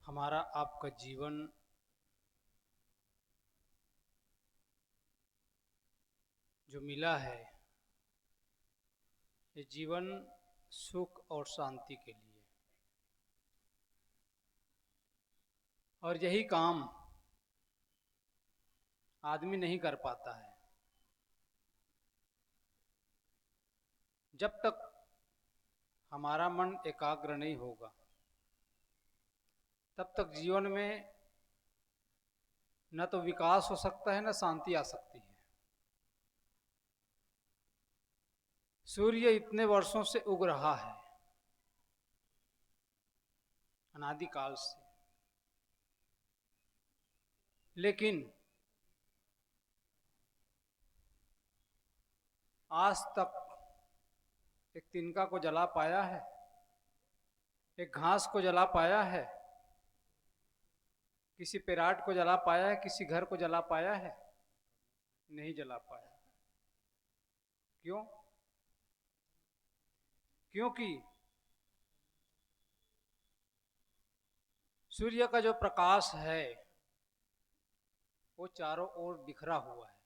हमारा आपका जीवन जो मिला है, ये जीवन सुख और शांति के लिए, और यही काम आदमी नहीं कर पाता है। जब तक हमारा मन एकाग्र नहीं होगा, तब तक जीवन में न तो विकास हो सकता है, न शांति आ सकती है। सूर्य इतने वर्षों से उग रहा है, अनादिकाल से, लेकिन आज तक एक तिनका को जला पाया है, एक घास को जला पाया है, किसी पेराट को जला पाया है, किसी घर को जला पाया है? नहीं जला पाया। क्यों? क्योंकि सूर्य का जो प्रकाश है वो चारों ओर बिखरा हुआ है।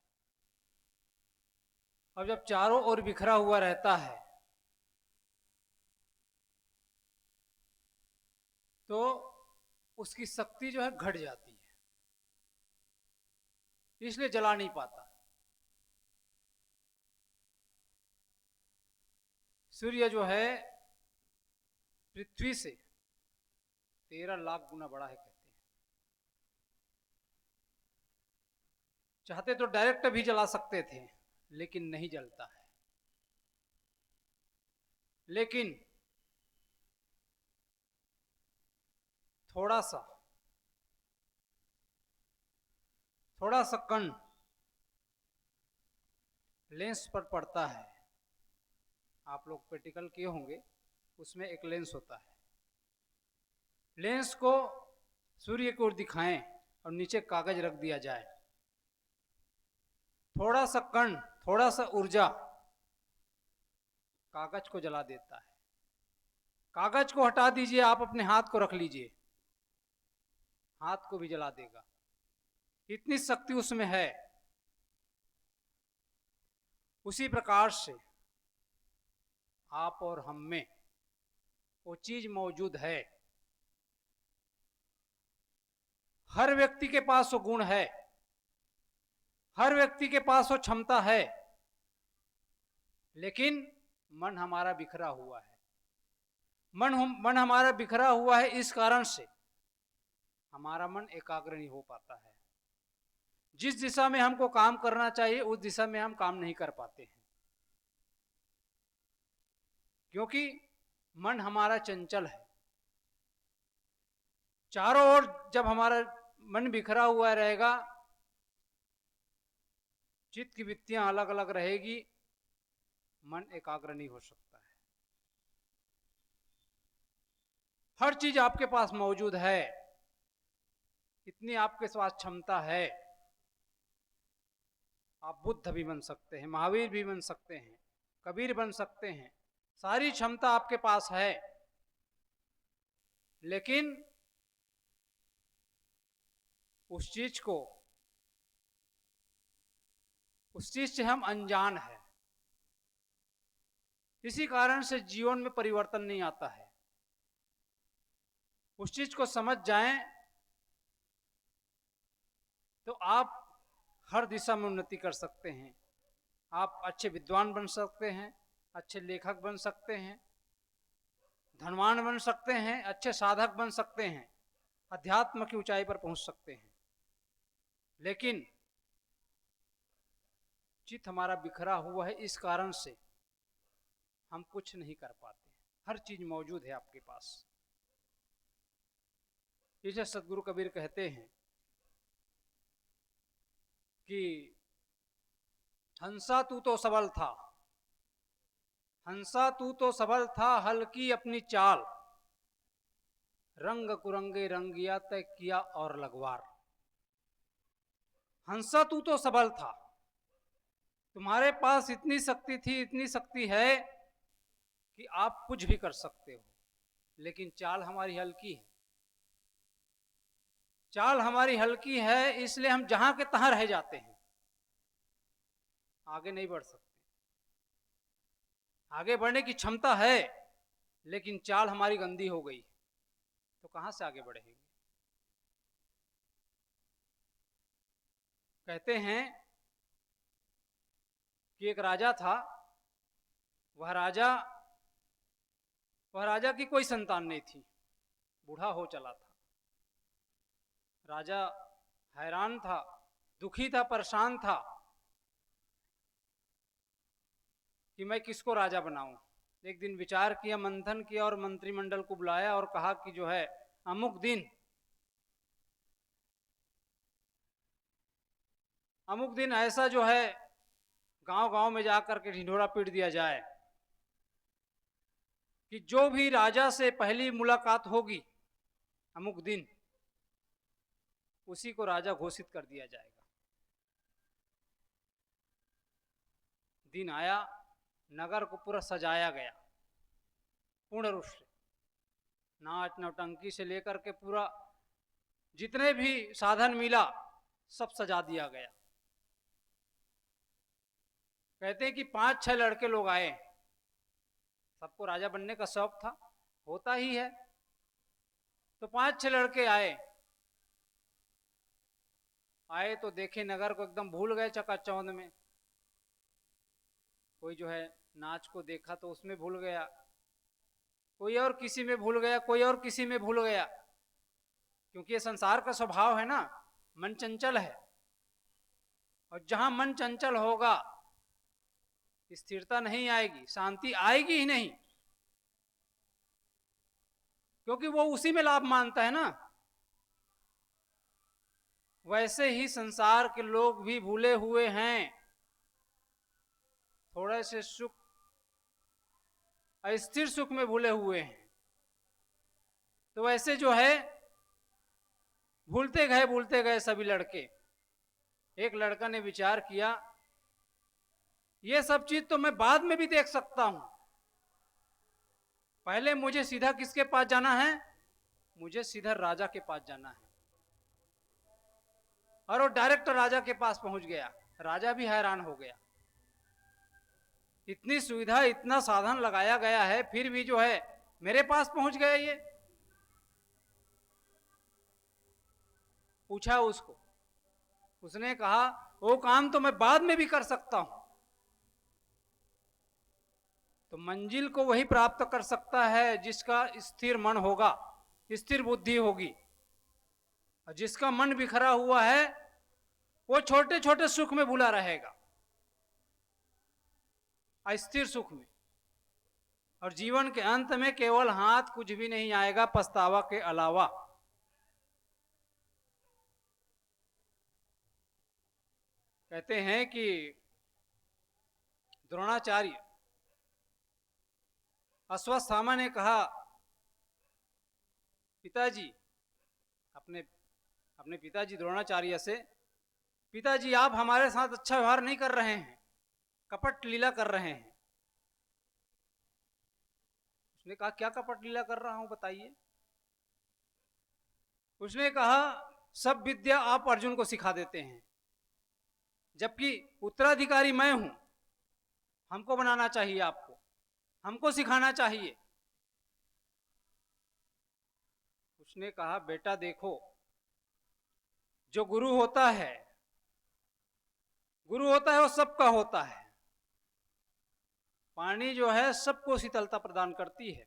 अब जब चारों ओर बिखरा हुआ रहता है तो उसकी शक्ति जो है घट जाती है, इसलिए जला नहीं पाता। सूर्य जो है पृथ्वी से 13 लाख गुना बड़ा है, कहते हैं। चाहते तो डायरेक्ट भी जला सकते थे, लेकिन नहीं जलता है। लेकिन थोड़ा सा कण लेंस पर पड़ता है। आप लोग प्रैक्टिकल किए होंगे, उसमें एक लेंस होता है। लेंस को सूर्य की ओर दिखाएं और नीचे कागज रख दिया जाए, थोड़ा सा कण, थोड़ा सा ऊर्जा कागज को जला देता है। कागज को हटा दीजिए, आप अपने हाथ को रख लीजिए, हाथ को भी जला देगा, इतनी शक्ति उसमें है। उसी प्रकार से आप और हम में वो चीज मौजूद है। हर व्यक्ति के पास वो गुण है, हर व्यक्ति के पास वो क्षमता है, लेकिन मन हमारा बिखरा हुआ है। मन हमारा बिखरा हुआ है, इस कारण से हमारा मन एकाग्र नहीं हो पाता है। जिस दिशा में हमको काम करना चाहिए उस दिशा में हम काम नहीं कर पाते हैं, क्योंकि मन हमारा चंचल है। चारों ओर जब हमारा मन बिखरा हुआ रहेगा, चित्त की वृत्तियां अलग अलग रहेगी, मन एकाग्र नहीं हो सकता है। हर चीज आपके पास मौजूद है, इतनी आपके पास क्षमता है। आप बुद्ध भी बन सकते हैं, महावीर भी बन सकते हैं, कबीर बन सकते हैं, सारी क्षमता आपके पास है, लेकिन उस चीज से हम अनजान हैं। इसी कारण से जीवन में परिवर्तन नहीं आता है। उस चीज को समझ जाएं तो आप हर दिशा में उन्नति कर सकते हैं। आप अच्छे विद्वान बन सकते हैं, अच्छे लेखक बन सकते हैं, धनवान बन सकते हैं, अच्छे साधक बन सकते हैं, अध्यात्म की ऊंचाई पर पहुंच सकते हैं। लेकिन चित्त हमारा बिखरा हुआ है, इस कारण से हम कुछ नहीं कर पाते। हर चीज मौजूद है आपके पास। इसे सदगुरु कबीर कहते हैं कि हंसा तू तो सबल था, हंसा तू तो सबल था, हल्की अपनी चाल, रंग कुरंगे रंगिया तय किया और लगवार। हंसा तू तो सबल था, तुम्हारे पास इतनी शक्ति थी, इतनी शक्ति है कि आप कुछ भी कर सकते हो, लेकिन चाल हमारी हल्की है। चाल हमारी हल्की है, इसलिए हम जहां के तहां रह जाते हैं, आगे नहीं बढ़ सकते। आगे बढ़ने की क्षमता है, लेकिन चाल हमारी गंदी हो गई, तो कहां से आगे बढ़ेंगे। कहते हैं कि एक राजा था, वह राजा की कोई संतान नहीं थी, बूढ़ा हो चला था। राजा हैरान था, दुखी था, परेशान था कि मैं किसको राजा बनाऊं। एक दिन विचार किया, मंथन किया और मंत्रिमंडल को बुलाया और कहा कि जो है अमुक दिन ऐसा जो है गांव गांव में जाकर के ढिंढोरा पीट दिया जाए कि जो भी राजा से पहली मुलाकात होगी अमुक दिन, उसी को राजा घोषित कर दिया जाएगा। दिन आया, नगर को पूरा सजाया गया पूर्ण रूप से, नाच नौटंकी से लेकर के पूरा जितने भी साधन मिला सब सजा दिया गया। कहते हैं कि 5-6 लड़के लोग आए, सबको राजा बनने का शौक था, होता ही है। तो 5-6 लड़के आए तो देखे नगर को एकदम भूल गए चकाचौंध में। कोई जो है नाच को देखा तो उसमें भूल गया, कोई और किसी में भूल गया, कोई और किसी में भूल गया, क्योंकि ये संसार का स्वभाव है ना, मन चंचल है, और जहां मन चंचल होगा स्थिरता नहीं आएगी, शांति आएगी ही नहीं, क्योंकि वो उसी में लाभ मानता है ना। वैसे ही संसार के लोग भी भूले हुए हैं, थोड़े से सुख, अस्थिर सुख में भूले हुए हैं। तो वैसे जो है भूलते गए सभी लड़के। एक लड़का ने विचार किया, ये सब चीज तो मैं बाद में भी देख सकता हूं, पहले मुझे सीधा किसके पास जाना है, मुझे सीधा राजा के पास जाना है। और वो डायरेक्ट राजा के पास पहुंच गया। राजा भी हैरान हो गया, इतनी सुविधा, इतना साधन लगाया गया है, फिर भी जो है मेरे पास पहुंच गया ये। पूछा उसको, उसने कहा वो काम तो मैं बाद में भी कर सकता हूं। तो मंजिल को वही प्राप्त कर सकता है जिसका स्थिर मन होगा, स्थिर बुद्धि होगी। और जिसका मन बिखरा हुआ है वो छोटे छोटे सुख में भूला रहेगा, अस्थिर सुख में, और जीवन के अंत में केवल हाथ कुछ भी नहीं आएगा पछतावा के अलावा। कहते हैं कि द्रोणाचार्य, अश्वत्थामा ने कहा पिताजी, अपने पिताजी द्रोणाचार्य से, पिताजी आप हमारे साथ अच्छा व्यवहार नहीं कर रहे हैं, कपट लीला कर रहे हैं। उसने कहा क्या कपट लीला कर रहा हूं बताइए। उसने कहा सब विद्या आप अर्जुन को सिखा देते हैं, जबकि उत्तराधिकारी मैं हूं, हमको बनाना चाहिए, आपको हमको सिखाना चाहिए। उसने कहा बेटा देखो, जो गुरु होता है वो सबका होता है। पानी जो है सबको शीतलता प्रदान करती है,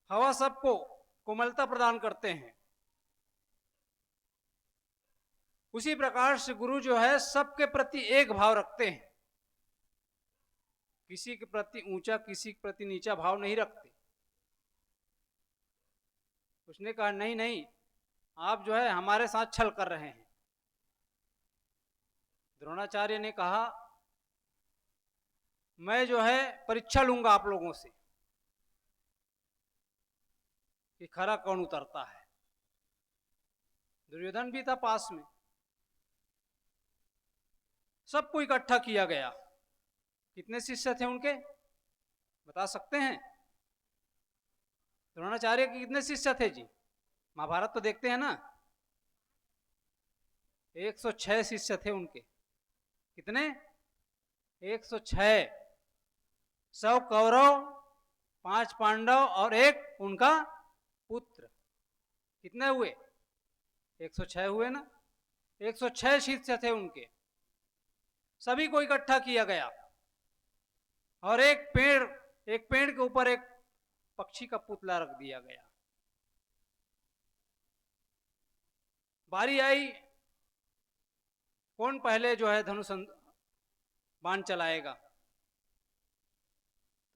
हवा सबको कोमलता प्रदान करते हैं। उसी प्रकार से गुरु जो है सबके प्रति एक भाव रखते हैं, किसी के प्रति ऊंचा, किसी के प्रति नीचा भाव नहीं रखते। उसने कहा नहीं नहीं, आप जो है हमारे साथ छल कर रहे हैं। द्रोणाचार्य ने कहा मैं जो है परीक्षा लूंगा आप लोगों से कि खरा कौन उतरता है। दुर्योधन भी था पास में, सबको इकट्ठा किया गया। कितने शिष्य थे उनके बता सकते हैं? द्रोणाचार्य के कितने शिष्य थे जी? महाभारत तो देखते हैं ना, 106 शिष्य थे उनके। कितने? 106। 100 कौरव, 5 पांडव और एक उनका पुत्र। कितने हुए? 106 हुए ना। 106 शिष्य थे उनके। सभी को इकट्ठा किया गया और एक पेड़ के ऊपर एक पक्षी का पुतला रख दिया गया। बारी आई, कौन पहले जो है धनुष बाण चलाएगा?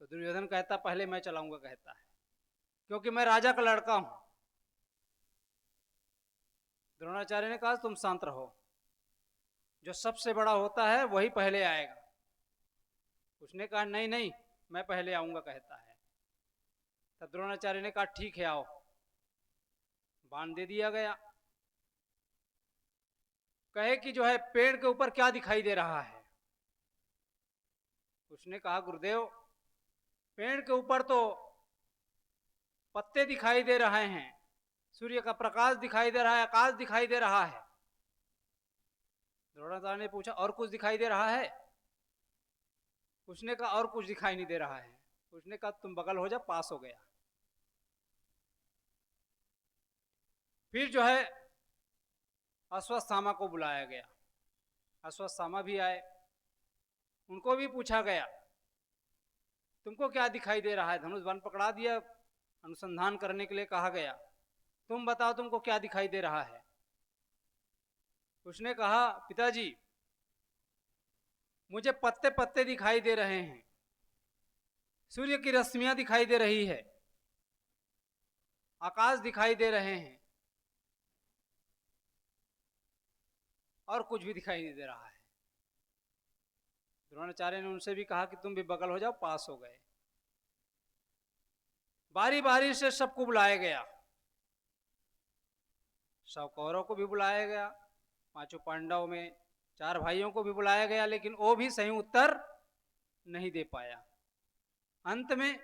तो दुर्योधन कहता पहले मैं चलाऊंगा, कहता है, क्योंकि मैं राजा का लड़का हूं। द्रोणाचार्य ने कहा तुम शांत रहो, जो सबसे बड़ा होता है वही पहले आएगा। उसने कहा नहीं नहीं, मैं पहले आऊंगा, कहता है। तब द्रोणाचार्य ने कहा ठीक है आओ। बाण दे दिया गया। कहे कि जो है पेड़ के ऊपर क्या दिखाई दे रहा है? उसने कहा गुरुदेव, पेड़ के ऊपर तो पत्ते दिखाई दे रहे हैं, सूर्य का प्रकाश दिखाई दे रहा है, आकाश दिखाई दे रहा है। द्रोणाचार्य ने पूछा और कुछ दिखाई दे रहा है? उसने कहा और कुछ दिखाई नहीं दे रहा है। उसने कहा तुम बगल हो जा, पास हो गया। फिर जो है अश्वत्थामा को बुलाया गया। अश्वत्थामा भी आए, उनको भी पूछा गया तुमको क्या दिखाई दे रहा है? धनुष बाण पकड़ा दिया, अनुसंधान करने के लिए कहा गया, तुम बताओ तुमको क्या दिखाई दे रहा है? उसने कहा पिताजी, मुझे पत्ते पत्ते दिखाई दे रहे हैं, सूर्य की रश्मियां दिखाई दे रही है, आकाश दिखाई दे रहे हैं, और कुछ भी दिखाई नहीं दे रहा है। द्रोणाचार्य ने उनसे भी कहा कि तुम भी बगल हो जाओ, पास हो गए। बारी बारी से सबको बुलाया गया। 100 कौरव को भी बुलाया गया, 5 पांडव में 4 भाइयों को भी बुलाया गया, लेकिन वो भी सही उत्तर नहीं दे पाया। अंत में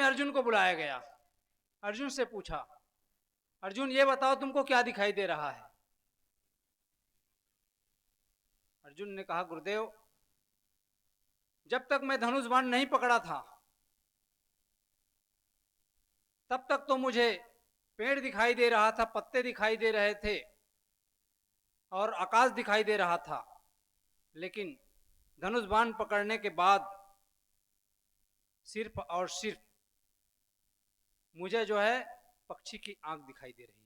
अर्जुन को बुलाया गया। अर्जुन से पूछा, अर्जुन ये बताओ तुमको क्या दिखाई दे रहा है? अर्जुन ने कहा गुरुदेव, जब तक मैं धनुष बाण नहीं पकड़ा था तब तक तो मुझे पेड़ दिखाई दे रहा था, पत्ते दिखाई दे रहे थे और आकाश दिखाई दे रहा था, लेकिन धनुष बाण पकड़ने के बाद सिर्फ और सिर्फ मुझे जो है पक्षी की आंख दिखाई दे रही है।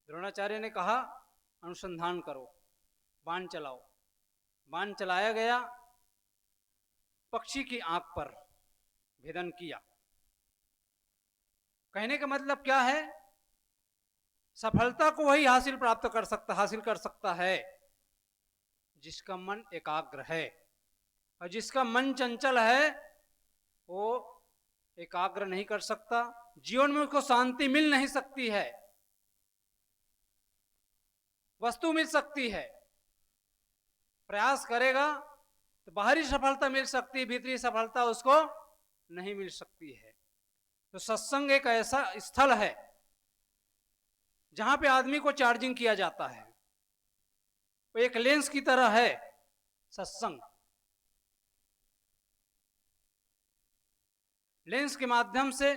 द्रोणाचार्य ने कहा अनुसंधान करो, बाण चलाओ। बाण चलाया गया, पक्षी की आंख पर भेदन किया। कहने का मतलब क्या है? सफलता को वही हासिल कर सकता है जिसका मन एकाग्र है, और जिसका मन चंचल है वो एकाग्र नहीं कर सकता, जीवन में उसको शांति मिल नहीं सकती है। वस्तु मिल सकती है, प्रयास करेगा तो बाहरी सफलता मिल सकती है, भीतरी सफलता उसको नहीं मिल सकती है। तो सत्संग एक ऐसा स्थल है जहां पे आदमी को चार्जिंग किया जाता है। वो एक लेंस की तरह है सत्संग। लेंस के माध्यम से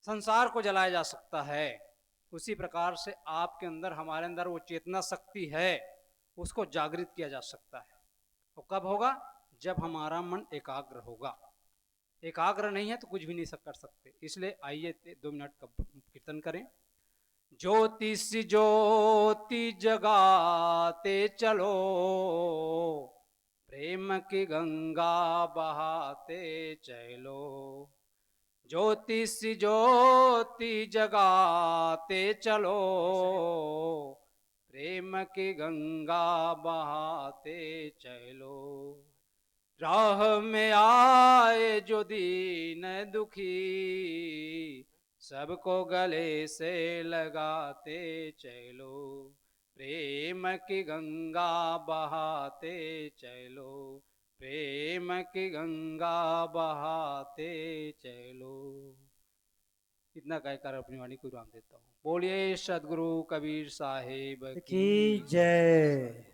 संसार को जलाया जा सकता है। उसी प्रकार से आपके अंदर, हमारे अंदर वो चेतना शक्ति है, उसको जागृत किया जा सकता है। वो कब होगा? जब हमारा मन एकाग्र होगा। एकाग्र नहीं है तो कुछ भी नहीं कर सकते। इसलिए आइए 2 मिनट का कीर्तन करें। ज्योतिष ज्योति जगाते चलो, प्रेम की गंगा बहाते चलो। ज्योतिष ज्योति जगाते चलो, प्रेम की गंगा बहाते चलो। राह में आए जो दीन दुखी, सबको गले से लगाते चलो। प्रेम की गंगा बहाते चलो, प्रेम की गंगा बहाते चलो। इतना कहकर अपनी वाणी को विराम देता हूँ। बोलिए सदगुरु कबीर साहेब की की जय।